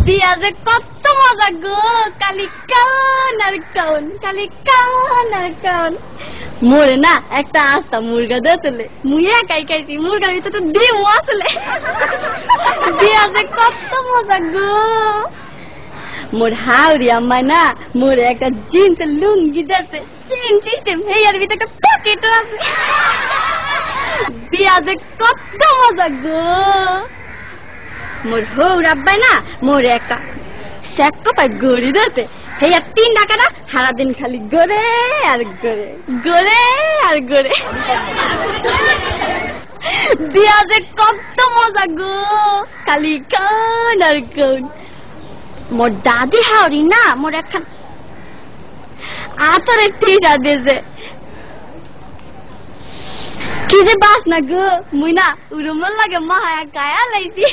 বিয়া যে কত মজা গো, খালি কান আর কান, খালি কান আর কান। মোরে না একটা আস্তা মুরগা দিয়েছিলে, মুই একাই খাইছি, মুরগার ভিতরে তো ডিমও আসলে। বিয়া যে কত মজা গো। মোর হাওড়ি আম্মা না মোরে একটা জিন্সের লুঙ্গি দিয়েছে, চেন সিস্টেম, এর ভিতরে একটা পকেটও আছে। বিয়া যে কত মজা গো। মোর হৌর আব্বাই না মোরে একটা স্যাক্রোফাইস গড়ি দিয়েছে, হেয়ার 3 টাকাটা সারাদিন খালি গড়ে আর গড়ে, গড়ে আর গড়ে। বিয়া যে কত মজা গো, খালি কান আর কান। মোর দাদি হাওড়ি না মোর একখান আতরের টিসা দিয়েছে, কি যে বাস না গো, মুই না উড়মল লাগে মায়া গায়া লাইছি।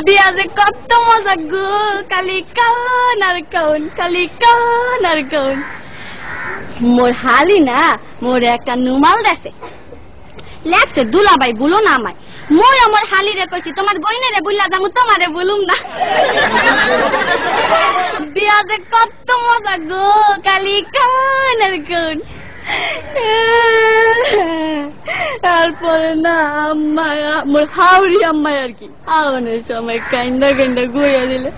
বিয়া যে কত মজা গো, খালি কান আর কান, খালি কান আর কান। মোর হালি না মোর একটা নুমাল দেছে, লেখছে দুলাবাই বলো না আমায়। মই আমার হালি রে কইছি তোমার বইনে রে বুল্লা যামু, তোমারে বলুম না। বিয়া যে কত মজা গো, খালি কান আর কান। তারপরে না আম্মা মোর হাওড়ি আম্মাই আর কি আওয়ানোর সময় কাইন্দা কাইন্দা গইয়া দিলে,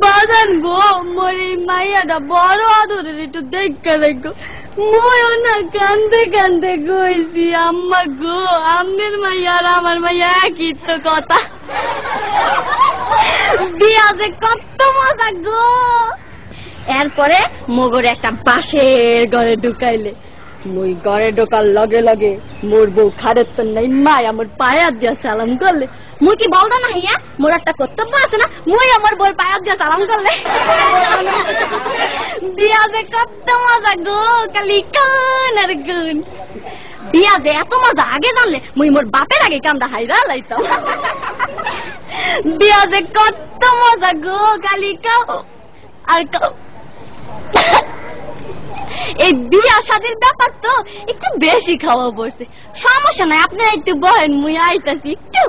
বাজান গো মোর এই মাইয়াটা বড় আদরের, একটু দেখা দেখো। ময়ও না কান্দে কান্দে গইছি, আম্মা গো আম্মের মাইয়া আর আমার মাইয়া একই তো কথা। বিয়া যে কত মজা গো। এরপরে মগর একটা বাঁশের ঘরে ঢুকাইলে, মুই ঘরে ঢোকার লগে লগে মোর বউ খারের তো নাই মাই আমার পায়া দিয়া সালাম করলে। মুই কি বলতো না হিয়া মোর একটা কর্তব্য আছে না, মুই আমার বউর পায়া দিয়া সালাম করলে। বিয়া যে কত মজা গো, খালি কান আর কান। বিয়া যে এত মজা আগে জানলে মুই মোর বাপের আগে কামটা হাইরা লাইতাম। বিয়া যে কত মজা গো, খালি কাও আর কাও। এই বিয়া শাদীর ব্যাপার তো একটু বেশি খাওয়া পড়ছে, সমস্যা নাই, আপনারা একটু বহেন, মুই আইতাছি একটু।